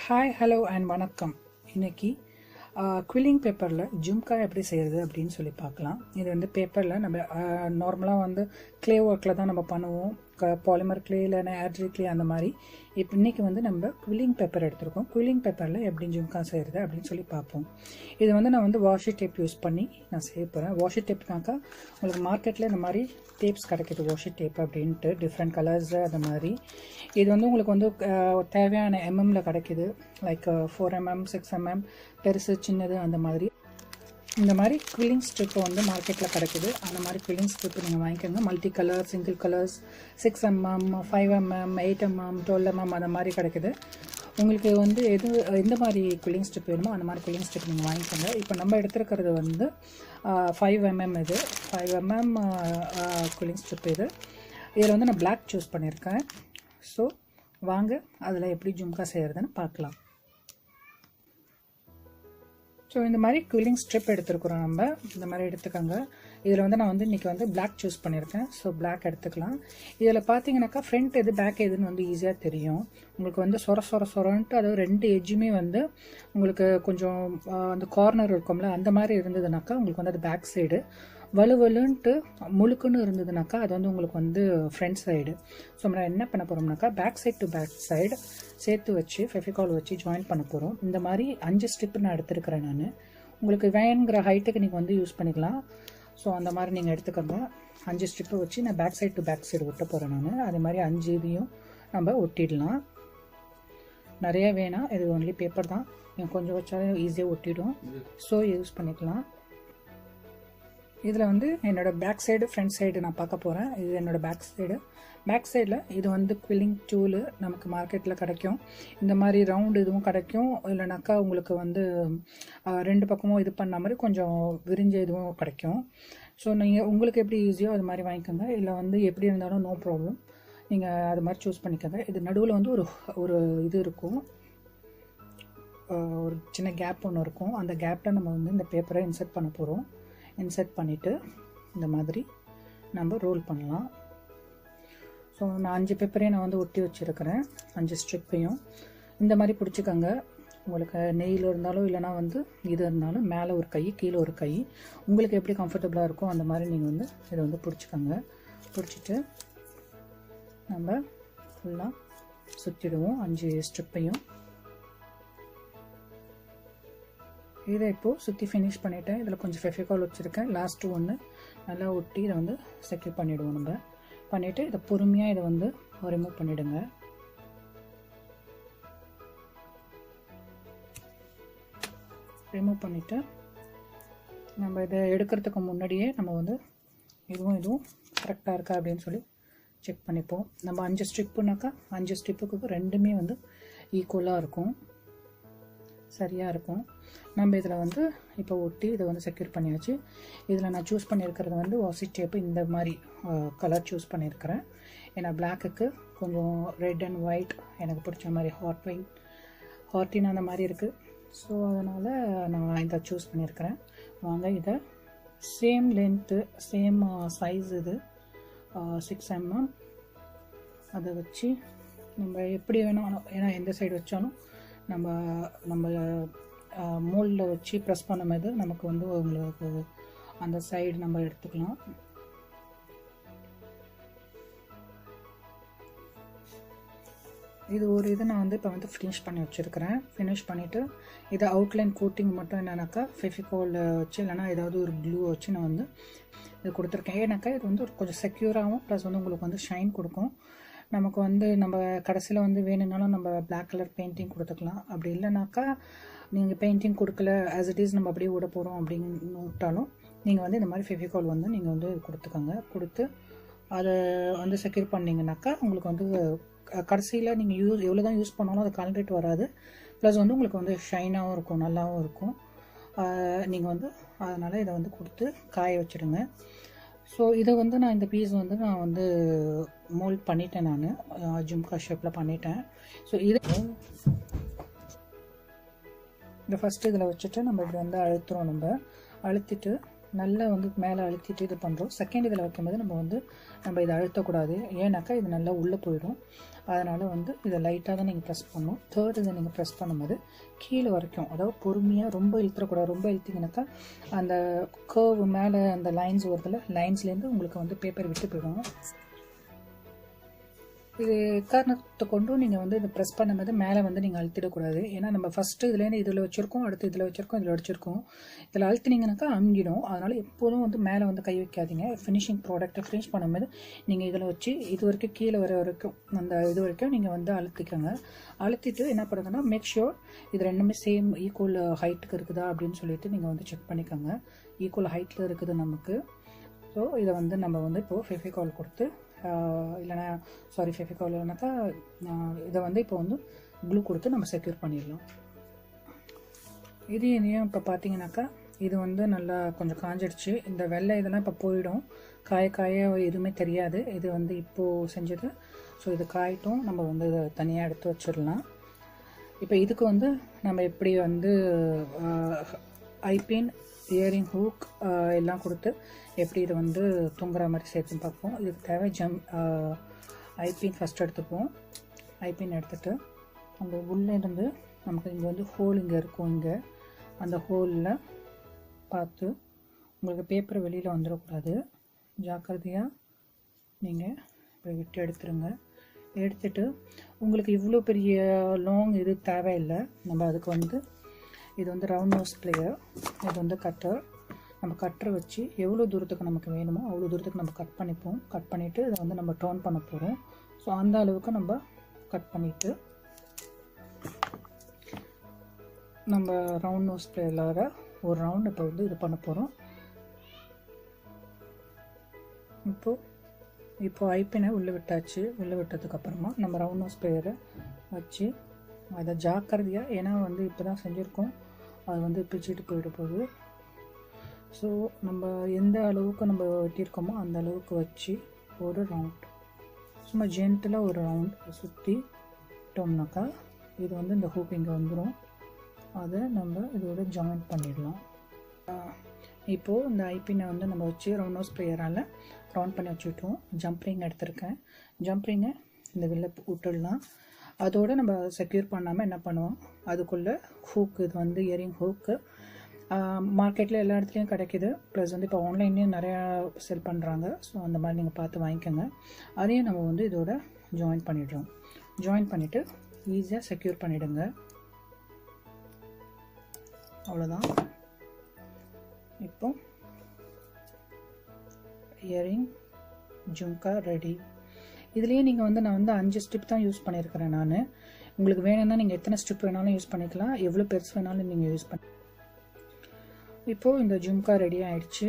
Hi hello and வணக்கம். இன்னைக்கு quilling பேப்பரில் ஜும்கா எப்படி செய்கிறது அப்படின்னு சொல்லி பார்க்கலாம். இது வந்து பேப்பரில் நம்ம நார்மலாக வந்து க்ளே ஒர்க்கில் தான் நம்ம பண்ணுவோம், பாலிமர் க்ளே இல்லைன்னா ஏர்ட்ரி க்ளே அந்த மாதிரி. இப்போ இன்றைக்கி வந்து நம்ம குவில்லிங் பேப்பர் எடுத்துருக்கோம். குவில்லிங் பேப்பரில் எப்படி ஜும்கா செய்கிறது அப்படின்னு சொல்லி பார்ப்போம். இது வந்து நான் வந்து வாஷி டேப் யூஸ் பண்ணி நான் செய்ய போகிறேன். வாஷி டேப்னாக்கா உங்களுக்கு மார்க்கெட்டில் இந்த மாதிரி டேப்ஸ் கிடைக்கிது, வாஷி டேப் அப்படின்ட்டு டிஃப்ரெண்ட் கலர்ஸு அந்த மாதிரி. இது வந்து உங்களுக்கு வந்து தேவையான எம்எம்மில் கிடைக்கிது, லைக் 4mm 6mm, பெருசு சின்னது அந்த மாதிரி. இந்த மாதிரி குவில்லிங் ஸ்ட்ரிப்பு வந்து மார்க்கெட்டில் கிடைக்கிது. அந்த மாதிரி குவில்லிங் ஸ்ட்ரிப்பு நீங்கள் வாங்கிக்கோங்க. Multi colour, single colours, 6mm 5mm 8mm 12mm அந்த மாதிரி கிடைக்கிது. உங்களுக்கு வந்து எந்த மாதிரி குவில்லிங் ஸ்ட்ரிப் வேணுமோ அந்த மாதிரி குவில்லிங் ஸ்ட்ரிப் நீங்கள் வாங்கிக்கோங்க. இப்போ நம்ம எடுத்துருக்கிறது வந்து 5mm, இது 5mm குவில்லிங் ஸ்ட்ரிப். இதில் வந்து நான் பிளாக் சூஸ் பண்ணியிருக்கேன். ஸோ வாங்க அதில் எப்படி ஜும்கா செய்கிறதுன்னு பார்க்கலாம். ஸோ இந்த மாதிரி குவில்லிங் ஸ்ட்ரிப் எடுத்துருக்குறோம். நம்ம இந்த மாதிரி எடுத்துக்கோங்க. இதில் வந்து நான் வந்து இன்றைக்கி வந்து பிளாக் சூஸ் பண்ணியிருக்கேன். ஸோ பிளாக் எடுத்துக்கலாம். இதில் பார்த்தீங்கன்னாக்கா ஃப்ரண்ட் எது பேக் எதுன்னு வந்து ஈஸியாக தெரியும். உங்களுக்கு வந்து சொரன்ட்டு, அதாவது ரெண்டு எஜ்ஜுமே வந்து உங்களுக்கு கொஞ்சம் அந்த கார்னர் இருக்கும்ல, அந்த மாதிரி இருந்ததுனாக்கா உங்களுக்கு வந்து அது பேக் சைடு. வலுவலுன்ட்டு முழுக்குன்னு இருந்ததுனாக்கா அது வந்து உங்களுக்கு வந்து ஃப்ரண்ட் சைடு. ஸோ நம்ம என்ன பண்ண போகிறோம்னாக்கா back side to back side சேர்த்து வச்சு ஃபெவிகால் வச்சு ஜாயின் பண்ண போகிறோம். இந்த மாதிரி 5 ஸ்ட்ரிப்பு நான் எடுத்துருக்கிறேன். நான் உங்களுக்கு வேணுங்கிற ஹைட்டுக்கு நீங்கள் வந்து யூஸ் பண்ணிக்கலாம். ஸோ அந்த மாதிரி நீங்கள் எடுத்துக்கோங்க. 5 ஸ்ட்ரிப்பை வச்சு நான் back side to back side ஒட்ட போகிறேன். நான் அதே மாதிரி 5 இதையும் நம்ம ஒட்டிடலாம். நிறைய வேணாம், இது ஒன்லி பேப்பர் தான், நீங்கள் கொஞ்சம் வச்சாலும் ஈஸியாக ஒட்டிடும். ஸோ யூஸ் பண்ணிக்கலாம். இதில் வந்து என்னோடய பேக் சைடு ஃப்ரண்ட் சைடு நான் பார்க்க போகிறேன். இது என்னோடய பேக் சைடில் இது வந்து குவில்லிங் டூலு நமக்கு மார்க்கெட்டில் கிடைக்கும். இந்த மாதிரி ரவுண்டு இதுவும் கிடைக்கும், இல்லைனாக்கா உங்களுக்கு வந்து 2 பக்கமும் இது பண்ண மாதிரி கொஞ்சம் விரிஞ்ச இதுவும் கிடைக்கும். ஸோ நீங்கள் உங்களுக்கு எப்படி ஈஸியோ அது மாதிரி வாங்கிக்கோங்க. இல்லை வந்து எப்படி இருந்தாலும் நோ ப்ராப்ளம், நீங்கள் அது மாதிரி சூஸ் பண்ணிக்கோங்க. இது நடுவில் வந்து ஒரு இது இருக்கும், ஒரு சின்ன கேப் ஒன்று இருக்கும். அந்த கேப்பில் நம்ம வந்து இந்த பேப்பரை இன்சர்ட் பண்ண போகிறோம். இன்சர்ட் பண்ணிவிட்டு இந்த மாதிரி நம்ம ரோல் பண்ணலாம். ஸோ நான் 5 பேப்பரையும் நான் வந்து ஒட்டி வச்சுருக்கிறேன், 5 ஸ்ட்ரிப்பையும். இந்த மாதிரி பிடிச்சிக்கோங்க. உங்களுக்கு நெயில் இருந்தாலும் இல்லைனா வந்து இது இருந்தாலும் மேலே ஒரு கை கீழே ஒரு கை, உங்களுக்கு எப்படி கம்ஃபர்டபுளாக இருக்கோ அந்த மாதிரி நீங்கள் வந்து இதை வந்து பிடிச்சிக்கோங்க. பிடிச்சிட்டு நம்ம ஃபுல்லாக சுற்றிடுவோம் 5 ஸ்ட்ரிப்பையும். இதை இப்போது சுற்றி ஃபினிஷ் பண்ணிவிட்டேன். இதில் கொஞ்சம் ஃபெவிகால் வச்சுருக்கேன். லாஸ்ட்டு ஒன்று நல்லா ஒட்டி இதை வந்து செக்யூர் பண்ணிவிடுவோம். நம்ம பண்ணிவிட்டு இதை பொறுமையாக இதை வந்து ரிமூவ் பண்ணிவிடுங்க. ரிமூவ் பண்ணிவிட்டு நம்ம இதை எடுக்கிறதுக்கு முன்னாடியே நம்ம வந்து இதுவும் கரெக்டாக இருக்கா அப்படின்னு சொல்லி செக் பண்ணிப்போம். நம்ம 5 ஸ்ட்ரிப்புனாக்கா 5 ஸ்ட்ரிப்புக்கு ரெண்டுமே வந்து ஈக்குவலாக இருக்கும், சரியாக இருக்கும். நம்ம இதில் வந்து இப்போ ஒட்டி இதை வந்து செக்யூர் பண்ணியாச்சு. இதில் நான் சூஸ் பண்ணியிருக்கிறது வந்து வாஷி டேப்பு, இந்த மாதிரி கலர் சூஸ் பண்ணியிருக்கிறேன். ஏன்னா பிளாக்குக்கு கொஞ்சம் ரெட் அண்ட் ஒயிட் எனக்கு பிடிச்ச மாதிரி ஹார்ட்டின் அந்த மாதிரி இருக்குது. ஸோ அதனால் நான் இதை சூஸ் பண்ணியிருக்கிறேன். வாங்க இதை சேம் லென்த்து சேம் சைஸ், இது 6mm, அதை வச்சு நம்ம எப்படி வேணாலும், ஏன்னா எந்த சைடு வச்சாலும் நம்ம மோல்டில் வச்சு ப்ரெஸ் பண்ணும்போது நமக்கு வந்து உங்களுக்கு அந்த சைடு நம்ம எடுத்துக்கலாம். இது ஒரு இது நான் வந்து இப்போ வந்து ஃபினிஷ் பண்ணி வச்சுருக்கிறேன். ஃபினிஷ் பண்ணிவிட்டு இதை அவுட்லைன் கோட்டிங் மட்டும் என்னன்னாக்கா ஃபெவிகால் வச்சு இல்லைனா ஏதாவது ஒரு க்ளூ வச்சு நான் வந்து இது கொடுத்துருக்கேன். ஏன்னாக்கா இது வந்து கொஞ்சம் செக்யூராகவும் ப்ளஸ் வந்து உங்களுக்கு வந்து ஷைன் கொடுக்கும். நமக்கு வந்து நம்ம கடைசியில் வந்து வேணும்னாலும் நம்ம பிளாக் கலர் பெயிண்டிங் கொடுத்துக்கலாம். அப்படி இல்லைனாக்கா நீங்கள் பெயிண்டிங் கொடுக்கல, ஆஸ் இட் இஸ் நம்ம அப்படியே விட போகிறோம் அப்படின்னு விட்டாலும் நீங்கள் வந்து இந்த மாதிரி ஃபெவிகால் வந்து நீங்கள் வந்து கொடுத்துக்கோங்க. கொடுத்து அதை வந்து செக்யூர் பண்ணிங்கனாக்கா உங்களுக்கு வந்து கடைசியில் நீங்கள் எவ்வளோ தான் யூஸ் பண்ணாலும் அது கலந்துட்டு வராது. ப்ளஸ் வந்து உங்களுக்கு வந்து ஷைனாகவும் இருக்கும், நல்லாவும் இருக்கும். நீங்கள் வந்து அதனால் இதை வந்து கொடுத்து காய வச்சுடுங்க. ஸோ இதை வந்து நான் இந்த பீஸ் வந்து நான் வந்து மோல்ட் பண்ணிட்டேன், நான் ஜும்கா ஷேப்பில் பண்ணிட்டேன். ஸோ இதை ஃபஸ்ட்டு இதில் வச்சுட்டு நம்ம இப்படி வந்து அழுத்துறோம். நம்ம அழுத்திட்டு நல்லா வந்து மேலே அழுத்திட்டு இது பண்ணுறோம். செகண்ட் இதில் வைக்கும்போது நம்ம இதை அழுத்தக்கூடாது, ஏன்னாக்கா இது நல்லா உள்ளே போயிடும். அதனால் வந்து இதை லைட்டாக தான் நீங்கள் ப்ரெஸ் பண்ணணும். தேர்ட் இதை நீங்கள் ப்ரெஸ் பண்ணும்போது கீழே வரைக்கும், அதாவது பொறுமையாக, ரொம்ப இழுத்துறக்கூடாது. ரொம்ப இழுத்திங்கனாக்கா அந்த கர்வ் மேலே அந்த லைன்ஸ் வருதில்ல, லைன்ஸ்லேருந்து உங்களுக்கு வந்து பேப்பர் விட்டு போயிடும். இது காரணத்தை கொண்டும் நீங்கள் வந்து இதை ப்ரெஸ் பண்ணும்போது மேலே வந்து நீங்கள் அழுத்திடக்கூடாது. ஏன்னா நம்ம ஃபஸ்ட்டு இதுலேருந்து இதில் வச்சுருக்கோம், அடுத்து இதில் வச்சுருக்கோம், இதில் வச்சுருக்கோம். இதில் அழுத்தினீங்கனாக்கா அங்கிடும். அதனால் எப்போதும் வந்து மேலே வந்து கை வைக்காதீங்க. ஃபினிஷிங் ப்ராடக்ட்டை ஃபினிஷ் பண்ணும்போது நீங்கள் இதில் வச்சு இது வரைக்கும் கீழே வரைக்கும் அந்த இது வரைக்கும் நீங்கள் வந்து அழுத்திக்கோங்க. அழுத்திட்டு என்ன பண்ணுங்கன்னா, மேக் ஷூர் இது ரெண்டுமே சேம் ஈக்குவல் ஹைட்டுக்கு இருக்குதா அப்படின்னு சொல்லிட்டு நீங்கள் வந்து செக் பண்ணிக்கோங்க. ஈக்குவல் ஹைட்டில் இருக்குது நமக்கு. ஸோ இதை வந்து நம்ம வந்து இப்போது ஃபெவிகால் கொடுத்து, இல்லைனா ஃபெவிகால் இல்லைனாக்கா இதை வந்து இப்போ வந்து க்ளூ கொடுத்து நம்ம செக்யூர் பண்ணிடலாம். இதையும் இப்போ பார்த்தீங்கன்னாக்கா இது வந்து நல்லா கொஞ்சம் காஞ்சிடுச்சு. இந்த வெள்ளை இதெல்லாம் இப்போ போயிடும், காய எதுவுமே தெரியாது. இது வந்து இப்போது செஞ்சது. ஸோ இது காயட்டும், நம்ம வந்து இதை தனியாக எடுத்து வச்சிடலாம். இப்போ இதுக்கு வந்து நம்ம எப்படி வந்து ஐபின், இயரிங் ஹூக் எல்லாம் கொடுத்து எப்படி இது வந்து தொங்குற மாதிரி சேர்த்து பார்ப்போம். இதுக்கு தேவை ஐபின் ஃபஸ்ட் எடுத்துப்போம். ஐபின் எடுத்துகிட்டு அந்த உள்ளேருந்து நமக்கு இங்கே வந்து ஹோல் இங்கே இருக்கும். இங்கே அந்த ஹோலில் பார்த்து உங்களுக்கு பேப்பரை வெளியில் வந்துடக்கூடாது. ஜாக்கிரதையாக நீங்கள் இப்படி விட்டு எடுத்துருங்க. எடுத்துட்டு உங்களுக்கு இவ்வளோ பெரிய லாங் இது தேவையில்லை. நம்ம அதுக்கு வந்து இது வந்து ரவுண்ட் நோஸ் பிளேயர், இது வந்து கட்டர். நம்ம கட்டரை வச்சு எவ்வளோ தூரத்துக்கு நமக்கு வேணுமோ அவ்வளோ தூரத்துக்கு நம்ம கட் பண்ணிப்போம். கட் பண்ணிவிட்டு இதை வந்து நம்ம டர்ன் பண்ண போகிறோம். ஸோ அந்த அளவுக்கு நம்ம கட் பண்ணிவிட்டு நம்ம ரவுண்ட் நோஸ் பிளேயரில் ஒரு ரவுண்ட் இப்போ வந்து இது பண்ண போகிறோம். இப்போ ஐப்பினை உள்ளே விட்டாச்சு. உள்ளே விட்டதுக்கப்புறமா நம்ம ரவுண்ட் நோஸ் பிளேயரை வச்சு அதை ஜாக்கிரதையாக, ஏன்னா வந்து இப்போ தான் செஞ்சுருக்கோம், அது வந்து பிச்சுட்டு போயிட போகுது. ஸோ நம்ம எந்த அளவுக்கு நம்ம வெட்டியிருக்கோமோ அந்த அளவுக்கு வச்சு ஒரு ரவுண்ட் சும்மா ஜென்டலாக ஒரு ரவுண்ட் சுற்றிட்டோம்னாக்கா இது வந்து இந்த ஹூக் இங்கே வந்துடும். அதை நம்ம இதோட ஜாயின் பண்ணிடலாம். இப்போது இந்த ஐபினை வந்து நம்ம வச்சு ரவுண்ட் நோஸ் ஸ்ப்ரேயரால் ரவுண்ட் பண்ணி வச்சுக்கிட்டோம். ஜம்ப்ரிங் எடுத்திருக்கேன். ஜம்ப்ரிங்கை இந்த வெளில விட்டுடலாம். அதோடு நம்ம செக்யூர் பண்ணாமல் என்ன பண்ணுவோம், அதுக்குள்ளே ஹூக்கு, இது வந்து இயரிங் ஹூக்கு மார்க்கெட்டில் எல்லா இடத்துலையும் கிடைக்கிது. ப்ளஸ் வந்து இப்போ ஆன்லைன்லேயும் நிறையா செல் பண்ணுறாங்க. ஸோ அந்த மாதிரி நீங்கள் பார்த்து வாங்கிக்கோங்க. அதையும் நம்ம வந்து இதோட ஜாயின் பண்ணிடுறோம். ஜாயின் பண்ணிவிட்டு ஈஸியாக செக்யூர் பண்ணிவிடுங்க. அவ்வளோதான். இப்போ இயரிங் ஜும்கா ரெடி. இதுலேயே நீங்கள் வந்து நான் வந்து 5 ஸ்ட்ரிப் தான் யூஸ் பண்ணியிருக்கிறேன் நான். உங்களுக்கு வேணும்னா நீங்கள் எத்தனை ஸ்ட்ரிப் வேணாலும் யூஸ் பண்ணிக்கலாம், எவ்வளோ பெருசு வேணாலும் நீங்கள் யூஸ் பண்ணி. இப்போது இந்த ஜும்கா ரெடி ஆகிடுச்சு.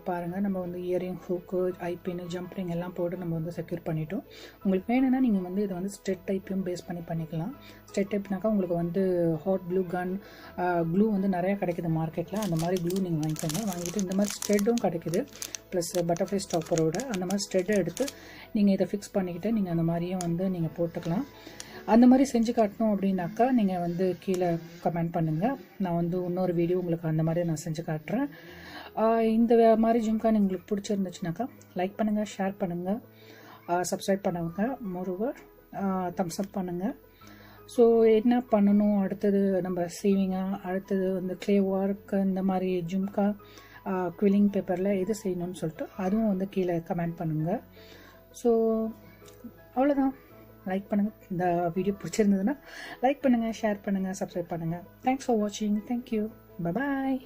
பாருங்கள், நம்ம வந்து இயரிங் ஹூக்கு, ஐபின், ஜம்ப்ரிங் எல்லாம் போட்டு நம்ம வந்து செக்யூர் பண்ணிட்டோம். உங்களுக்கு வேணும்னா நீங்கள் வந்து இதை வந்து ஸ்ட்ரெட் டைப்பையும் பேஸ் பண்ணிக்கலாம். ஸ்ட்ரெட் டைப்னாக்கா உங்களுக்கு வந்து ஹாட் க்ளூ கன் க்ளூ வந்து நிறையா கிடைக்குது மார்க்கெட்டில். அந்த மாதிரி க்ளூ நீங்கள் வாங்கிக்கோங்க. வாங்கிட்டு இந்த மாதிரி ஸ்ட்ரெட்டும் கிடைக்குது, ப்ளஸ் பட்டர்ஃப்ளை ஸ்டாப்பரோட அந்த மாதிரி ஸ்ட்ரெட்டை எடுத்து நீங்கள் இதை ஃபிக்ஸ் பண்ணிக்கிட்டு நீங்கள் அந்த மாதிரியும் வந்து நீங்கள் போட்டுக்கலாம். அந்த மாதிரி செஞ்சு காட்டணும் அப்படின்னாக்கா நீங்கள் வந்து கீழே கமெண்ட் பண்ணுங்கள். நான் வந்து இன்னொரு வீடியோ உங்களுக்கு அந்த மாதிரி நான் செஞ்சு காட்டுறேன். இந்த மாதிரி ஜும்கா உங்களுக்கு பிடிச்சிருந்துச்சுனாக்கா லைக் பண்ணுங்கள், ஷேர் பண்ணுங்கள், சப்ஸ்கிரைப் பண்ணுங்கள், மோரோவர் தம்ஸ் அப் பண்ணுங்கள். ஸோ என்ன பண்ணணும் அடுத்தது, நம்ம சேவிங்காக அடுத்தது வந்து க்ளே ஒர்க், இந்த மாதிரி ஜும்கா குவில்லிங் பேப்பரில் எது செய்யணும்னு சொல்லிட்டு அதுவும் வந்து கீழே கமெண்ட் பண்ணுங்கள். ஸோ அவ்வளோதான். லைக் பண்ணுங்கள். இந்த வீடியோ பிடிச்சிருந்ததுன்னா லைக் பண்ணுங்கள், ஷேர் பண்ணுங்கள், சப்ஸ்கிரைப் பண்ணுங்கள். தேங்க்ஸ் ஃபார் வாட்சிங். தேங்க்யூ. Bye bye.